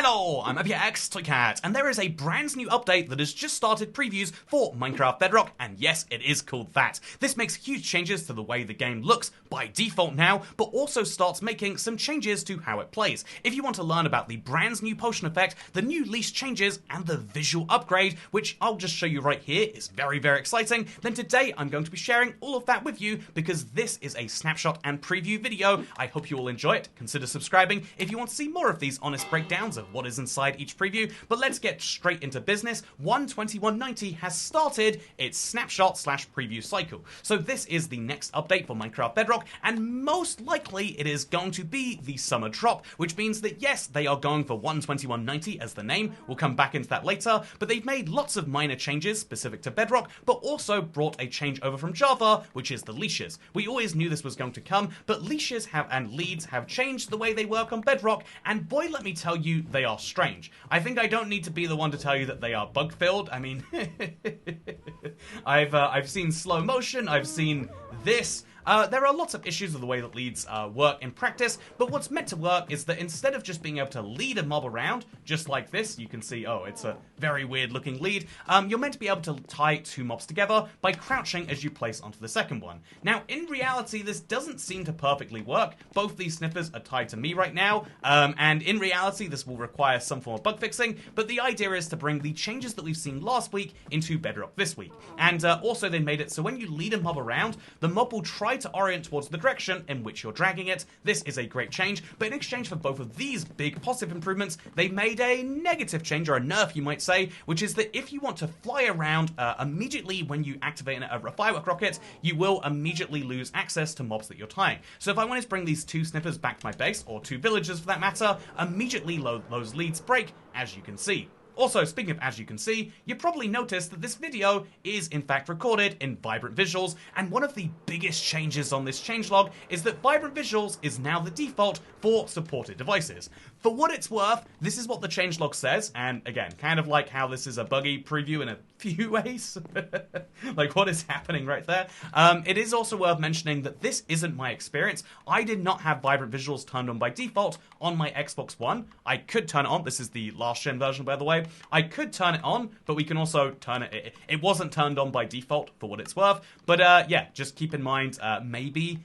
Hello, I'm Toycat, and there is a brand new update that has just started previews for Minecraft Bedrock, and yes, it is called that. This makes huge changes to the way the game looks by default now, but also starts making some changes to how it plays. If you want to learn about the brand new potion effect, the new leash changes, and the visual upgrade, which I'll just show you right here, is very, very exciting, then today I'm going to be sharing all of that with you because this is a snapshot and preview video. I hope you all enjoy it. Consider subscribing if you want to see more of these honest breakdowns of what is inside each preview, but let's get straight into business. 1.2190 has started its snapshot/preview cycle. So this is the next update for Minecraft Bedrock, and most likely it is going to be the summer drop, which means that yes, they are going for 1.2190 as the name. We'll come back into that later, but they've made lots of minor changes specific to Bedrock, but also brought a change over from Java, which is the leashes. We always knew this was going to come, but leashes and leads have changed the way they work on Bedrock, and boy, let me tell you, they are strange. I think I don't need to be the one to tell you that they are bug-filled. I mean, I've seen slow motion, I've seen this. There are lots of issues with the way that leads work in practice, but what's meant to work is that instead of just being able to lead a mob around, just like this, you can see, oh, it's a very weird looking lead, you're meant to be able to tie two mobs together by crouching as you place onto the second one. Now, in reality, this doesn't seem to perfectly work. Both these snippers are tied to me right now, and in reality, this will require some form of bug fixing, but the idea is to bring the changes that we've seen last week into Bedrock this week. And also, they made it so when you lead a mob around, the mob will try to orient towards the direction in which you're dragging it. This is a great change, but in exchange for both of these big positive improvements, they made a negative change, or a nerf you might say, which is that if you want to fly around immediately when you activate a firework rocket, you will immediately lose access to mobs that you're tying. So if I wanted to bring these two snippers back to my base, or two villagers for that matter, immediately those leads break, as you can see. Also, speaking of as you can see, you probably noticed that this video is in fact recorded in Vibrant Visuals, and one of the biggest changes on this changelog is that Vibrant Visuals is now the default for supported devices. For what it's worth, this is what the changelog says, and again, kind of like how this is a buggy preview in a few ways, like what is happening right there. It is also worth mentioning that this isn't my experience. I did not have Vibrant Visuals turned on by default on my Xbox One. I could turn it on. This is the last gen version, by the way. I could turn it on, but we can also turn it. It wasn't turned on by default, for what it's worth. But yeah, just keep in mind, maybe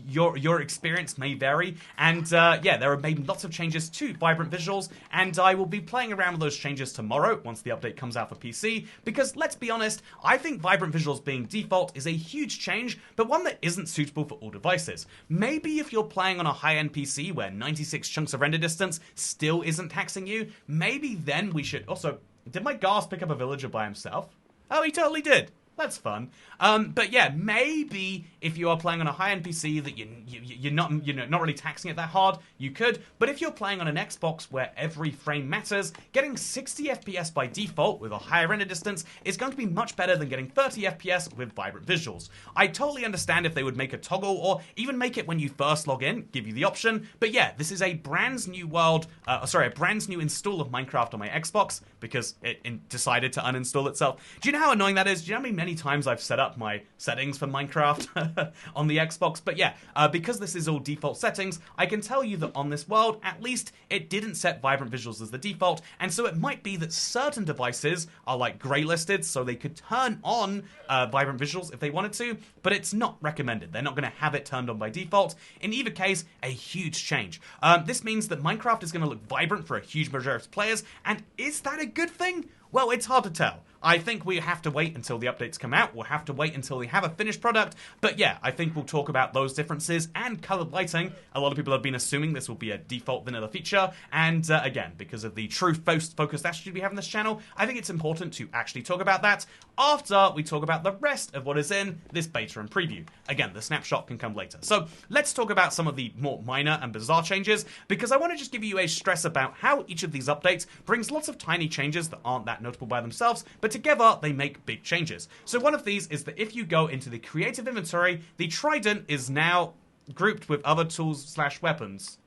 your experience may vary. And yeah, there are maybe lots of changes to Vibrant Visuals, and I will be playing around with those changes tomorrow once the update comes out for PC. Because let's be honest, I think Vibrant Visuals being default is a huge change, but one that isn't suitable for all devices. Maybe if you're playing on a high-end PC where 96 chunks of render distance still isn't taxing you, maybe then we should... Also, did my Ghast pick up a villager by himself? Oh, he totally did. That's fun. But yeah, maybe if you are playing on a high-end PC that you're not really taxing it that hard, you could. But if you're playing on an Xbox where every frame matters, getting 60 FPS by default with a higher render distance is going to be much better than getting 30 FPS with Vibrant Visuals. I totally understand if they would make a toggle or even make it when you first log in, give you the option. But yeah, this is a brand new a brand new install of Minecraft on my Xbox because it decided to uninstall itself. Do you know how annoying that is? Do you know how many times I've set up my settings for Minecraft on the Xbox? But yeah, because this is all default settings, I can tell you that on this world, at least, it didn't set Vibrant Visuals as the default, and so it might be that certain devices are like grey-listed, so they could turn on Vibrant Visuals if they wanted to, but it's not recommended. They're not going to have it turned on by default. In either case, a huge change. This means that Minecraft is going to look vibrant for a huge majority of players, and is that a good thing? Well, it's hard to tell. I think we have to wait until the updates come out. We'll have to wait until we have a finished product. But yeah, I think we'll talk about those differences and colored lighting. A lot of people have been assuming this will be a default vanilla feature. And again, because of the true focused attitude we have on this channel, I think it's important to actually talk about that after we talk about the rest of what is in this beta and preview. Again, the snapshot can come later. So let's talk about some of the more minor and bizarre changes, because I want to just give you a stress about how each of these updates brings lots of tiny changes that aren't that notable by themselves, but together they make big changes. So one of these is that if you go into the creative inventory, the trident is now grouped with other tools/weapons.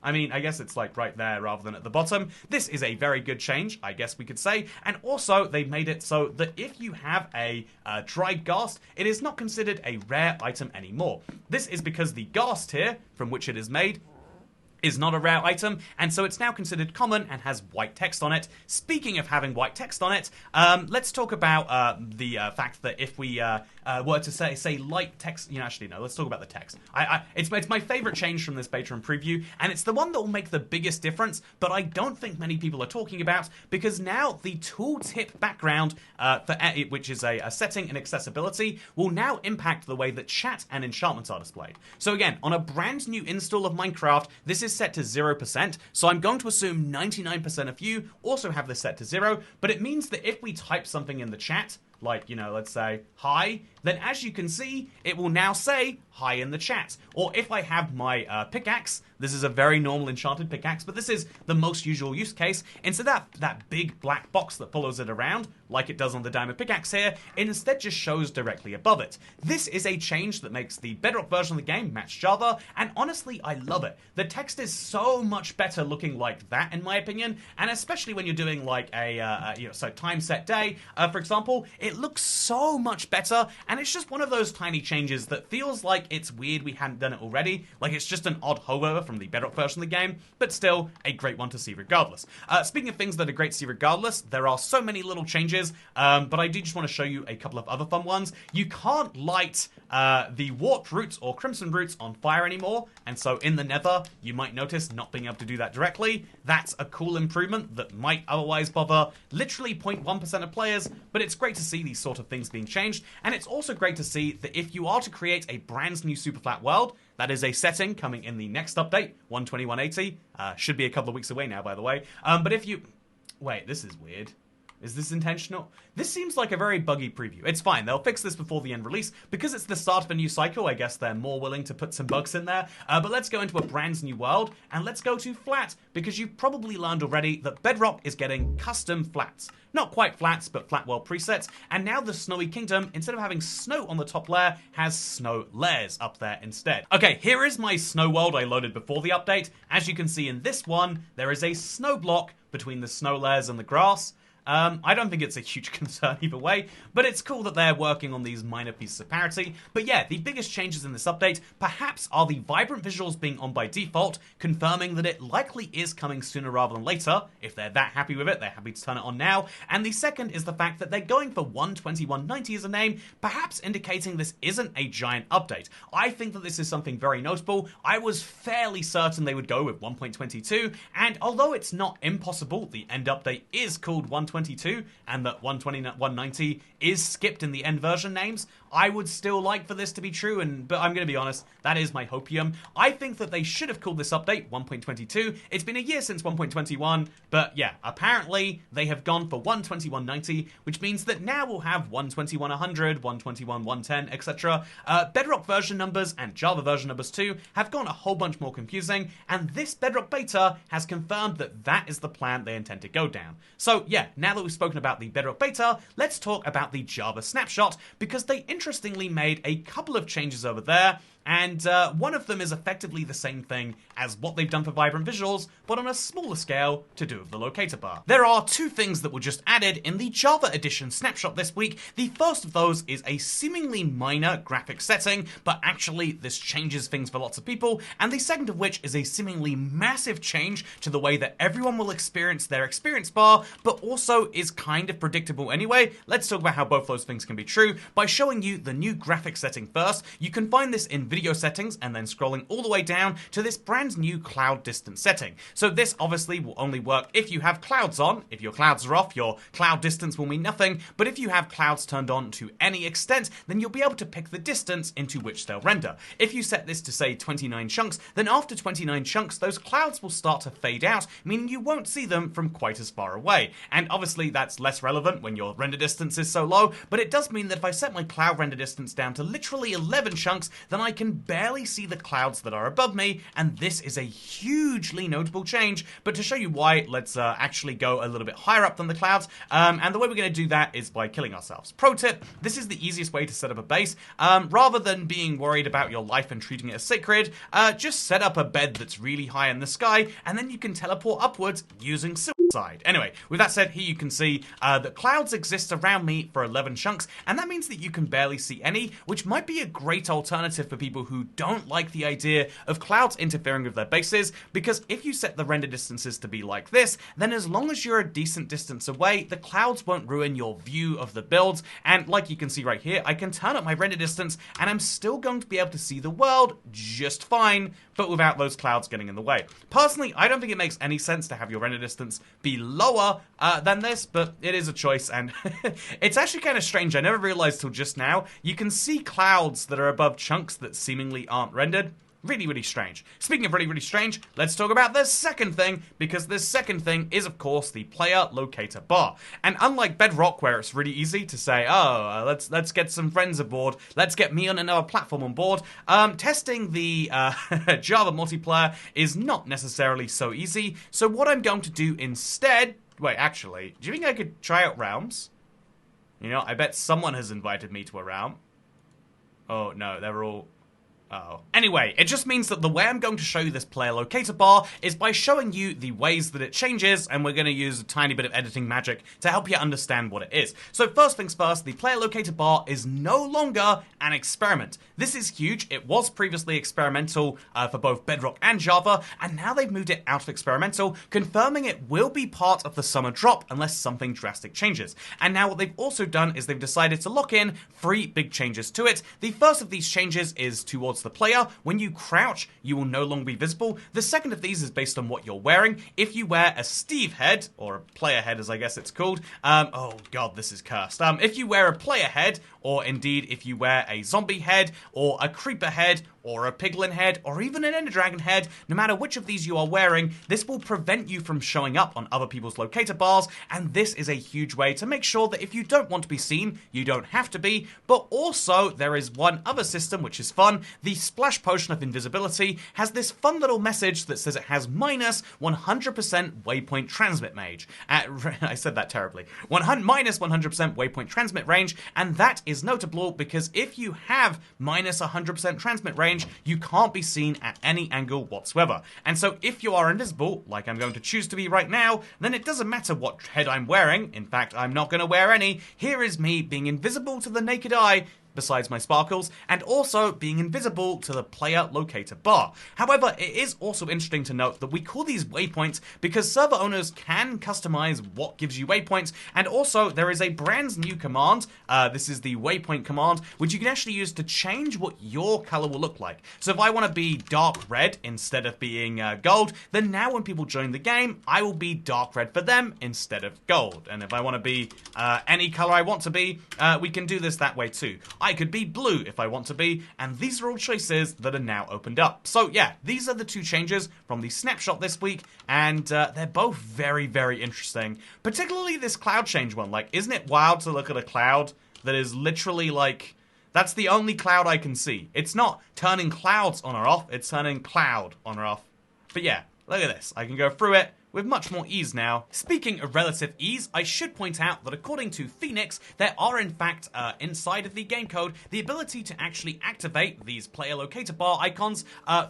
I mean, I guess it's like right there rather than at the bottom. This is a very good change, I guess we could say. And also, they made it so that if you have a dried ghast, it is not considered a rare item anymore. This is because the ghast here, from which it is made, is not a rare item, and so it's now considered common and has white text on it. Speaking of having white text on it, let's talk about the fact that if we were to say light text, actually no, let's talk about the text. It's my favorite change from this beta and preview, and it's the one that will make the biggest difference, but I don't think many people are talking about, because now the tooltip background, which is a setting in accessibility, will now impact the way that chat and enchantments are displayed. So again, on a brand new install of Minecraft, this is set to 0%, so I'm going to assume 99% of you also have this set to 0, but it means that if we type something in the chat, like, let's say, hi, then as you can see, it will now say hi in the chat. Or if I have my pickaxe, this is a very normal enchanted pickaxe, but this is the most usual use case. Instead of that big black box that follows it around, like it does on the diamond pickaxe here, it instead just shows directly above it. This is a change that makes the Bedrock version of the game match Java, and honestly, I love it. The text is so much better looking like that, in my opinion, and especially when you're doing like so time set day, for example, it looks so much better, and it's just one of those tiny changes that feels like it's weird we hadn't done it already, like it's just an odd holdover from the Bedrock version of the game, but still a great one to see regardless. Speaking of things that are great to see regardless, there are so many little changes, but I do just want to show you a couple of other fun ones. You can't light the warped roots or crimson roots on fire anymore, and so in the nether, you might notice not being able to do that directly. That's a cool improvement that might otherwise bother literally 0.1% of players, but it's great to see these sort of things being changed, and it's also great to see that if you are to create a brand new super flat world, that is a setting coming in the next update, 1.21.80, should be a couple of weeks away now, by the way, but if you... Wait, this is weird. Is this intentional? This seems like a very buggy preview. It's fine, they'll fix this before the end release. Because it's the start of a new cycle, I guess they're more willing to put some bugs in there. But let's go into a brand new world, and let's go to flat, because you've probably learned already that Bedrock is getting custom flats. Not quite flats, but flat world presets, and now the Snowy Kingdom, instead of having snow on the top layer, has snow layers up there instead. Okay, here is my snow world I loaded before the update. As you can see in this one, there is a snow block between the snow layers and the grass. I don't think it's a huge concern either way, but it's cool that they're working on these minor pieces of parity. But yeah, the biggest changes in this update perhaps are the vibrant visuals being on by default, confirming that it likely is coming sooner rather than later. If they're that happy with it, they're happy to turn it on now. And the second is the fact that they're going for 12190 as a name, perhaps indicating this isn't a giant update. I think that this is something very notable. I was fairly certain they would go with 1.22, and although it's not impossible, the end update is called 122, and that 190 is skipped in the end version names, I would still like for this to be true, but I'm going to be honest, that is my hopium. I think that they should have called this update 1.22. It's been a year since 1.21, but yeah, apparently they have gone for 12190, which means that now we'll have 121.100, 121.110, etc. Bedrock version numbers and Java version numbers too have gone a whole bunch more confusing, and this Bedrock beta has confirmed that that is the plan they intend to go down. So yeah, now that we've spoken about the Bedrock beta, let's talk about the Java Snapshot, because they interestingly made a couple of changes over there, and one of them is effectively the same thing as what they've done for Vibrant Visuals, but on a smaller scale to do with the locator bar. There are two things that were just added in the Java Edition Snapshot this week. The first of those is a seemingly minor graphic setting, but actually this changes things for lots of people, and the second of which is a seemingly massive change to the way that everyone will experience their experience bar, but also is kind of predictable anyway. Let's talk about how both those things can be true by showing you the new graphic setting first. You can find this in video settings and then scrolling all the way down to this brand new cloud distance setting. So this obviously will only work if you have clouds on. If your clouds are off, your cloud distance will mean nothing, but if you have clouds turned on to any extent, then you'll be able to pick the distance into which they'll render. If you set this to say 29 chunks, then after 29 chunks, those clouds will start to fade out, meaning you won't see them from quite as far away. And obviously that's less relevant when your render distance is so low, but it does mean that if I set my cloud render distance down to literally 11 chunks, then I can barely see the clouds that are above me, and this is a hugely notable change. But to show you why, let's actually go a little bit higher up than the clouds, and the way we're going to do that is by killing ourselves. Pro tip, this is the easiest way to set up a base. Rather than being worried about your life and treating it as sacred, just set up a bed that's really high in the sky, and then you can teleport upwards using silver. side. Anyway, with that said, here you can see that clouds exist around me for 11 chunks, and that means that you can barely see any, which might be a great alternative for people who don't like the idea of clouds interfering with their bases, because if you set the render distances to be like this, then as long as you're a decent distance away, the clouds won't ruin your view of the builds, and like you can see right here, I can turn up my render distance, and I'm still going to be able to see the world just fine, but without those clouds getting in the way. Personally, I don't think it makes any sense to have your render distance be lower than this, but it is a choice, and it's actually kind of strange. I never realized till just now, you can see clouds that are above chunks that seemingly aren't rendered. Really, really strange. Speaking of really, really strange, let's talk about the second thing, because the second thing is, of course, the player locator bar. And unlike Bedrock, where it's really easy to say, oh, let's get some friends aboard, let's get me on another platform on board, testing the Java multiplayer is not necessarily so easy. So what I'm going to do instead... Wait, actually, do you think I could try out realms? You know, I bet someone has invited me to a realm. Oh, no, they're all... Oh. Anyway, it just means that the way I'm going to show you this player locator bar is by showing you the ways that it changes, and we're going to use a tiny bit of editing magic to help you understand what it is. So first things first, the player locator bar is no longer an experiment. This is huge. It was previously experimental for both Bedrock and Java, and now they've moved it out of experimental, confirming it will be part of the summer drop unless something drastic changes. And now what they've also done is they've decided to lock in 3 big changes to it. The first of these changes is towards the player. When you crouch, you will no longer be visible. The second of these is based on what you're wearing. If you wear a Steve head, or a player head as I guess it's called, oh god, this is cursed. If you wear a player head, or indeed if you wear a zombie head, or a creeper head, or a piglin head, or even an ender dragon head, no matter which of these you are wearing, this will prevent you from showing up on other people's locator bars, and this is a huge way to make sure that if you don't want to be seen, you don't have to be, but also there is one other system which is fun. The Splash Potion of Invisibility has this fun little message that says it has minus 100% waypoint transmit range. I said that terribly. Minus 100% waypoint transmit range, and that is notable because if you have minus 100% transmit range, you can't be seen at any angle whatsoever. And so if you are invisible, like I'm going to choose to be right now, then it doesn't matter what head I'm wearing. In fact, I'm not going to wear any. Here is me being invisible to the naked eye, besides my sparkles, and also being invisible to the player locator bar. However, it is also interesting to note that we call these waypoints because server owners can customize what gives you waypoints, and also there is a brand new command, this is the waypoint command, which you can actually use to change what your color will look like. So if I want to be dark red instead of being gold, then now when people join the game, I will be dark red for them instead of gold. And if I want to be any color I want to be, we can do this that way too. I could be blue if I want to be, and these are all choices that are now opened up. So yeah, these are the 2 changes from the Snapshot this week, and they're both very, very interesting. Particularly this cloud change one. Like, isn't it wild to look at a cloud that is literally like... That's the only cloud I can see. It's not turning clouds on or off, it's turning cloud on or off. But yeah, look at this. I can go through it with much more ease now. Speaking of relative ease, I should point out that according to Phoenix, there are in fact, inside of the game code, the ability to actually activate these player locator bar icons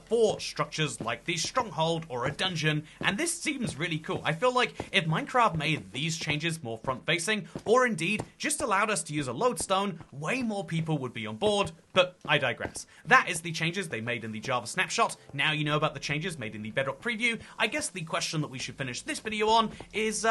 for structures like the stronghold or a dungeon, and this seems really cool. I feel like if Minecraft made these changes more front-facing, or indeed just allowed us to use a lodestone, way more people would be on board, but I digress. That is the changes they made in the Java Snapshot. Now you know about the changes made in the Bedrock preview. I guess the question that we should finish this video on is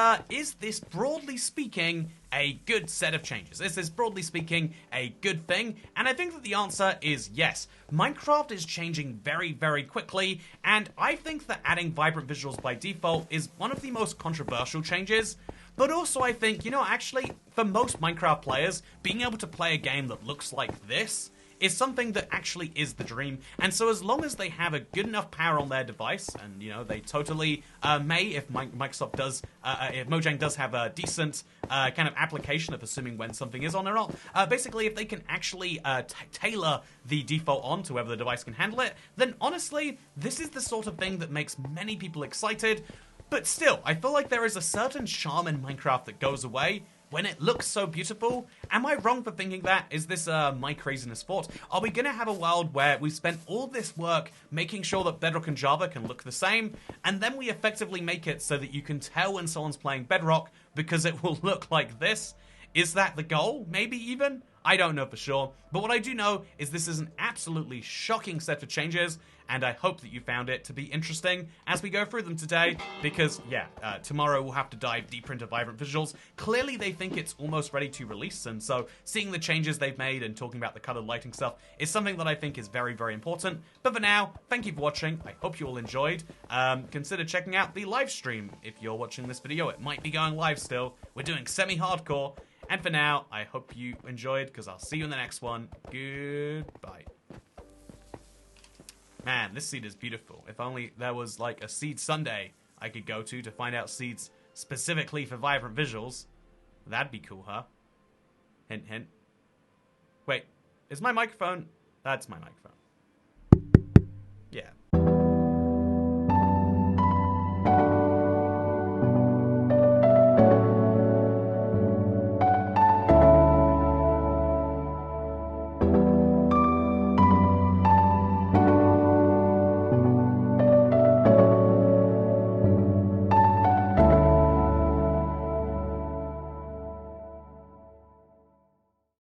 this, broadly speaking, a good set of changes? Is this, broadly speaking, a good thing? And I think that the answer is yes. Minecraft is changing very, very quickly, and I think that adding vibrant visuals by default is one of the most controversial changes. But also I think, you know, actually, for most Minecraft players, being able to play a game that looks like this is something that actually is the dream. And so as long as they have a good enough power on their device, and you know, they totally may, if Microsoft does, if Mojang does have a decent kind of application of assuming when something is on or not, basically if they can actually tailor the default on to whether the device can handle it, then honestly, this is the sort of thing that makes many people excited. But still, I feel like there is a certain charm in Minecraft that goes away when it looks so beautiful? Am I wrong for thinking that? Is this my craziness thought? Are we going to have a world where we've spent all this work making sure that Bedrock and Java can look the same, and then we effectively make it so that you can tell when someone's playing Bedrock because it will look like this? Is that the goal? Maybe even? I don't know for sure, but what I do know is this is an absolutely shocking set of changes, and I hope that you found it to be interesting as we go through them today, because, yeah, tomorrow we'll have to dive deeper into Vibrant Visuals. Clearly they think it's almost ready to release, and so seeing the changes they've made and talking about the colored lighting stuff is something that I think is very, very important. But for now, thank you for watching. I hope you all enjoyed. Consider checking out the live stream. If you're watching this video, it might be going live still. We're doing semi-hardcore. And for now, I hope you enjoyed, because I'll see you in the next one. Goodbye. Man, this seed is beautiful. If only there was, like, a Seed Sunday I could go to find out seeds specifically for Vibrant Visuals. That'd be cool, huh? Hint, hint. Wait, is my microphone? That's my microphone. Yeah.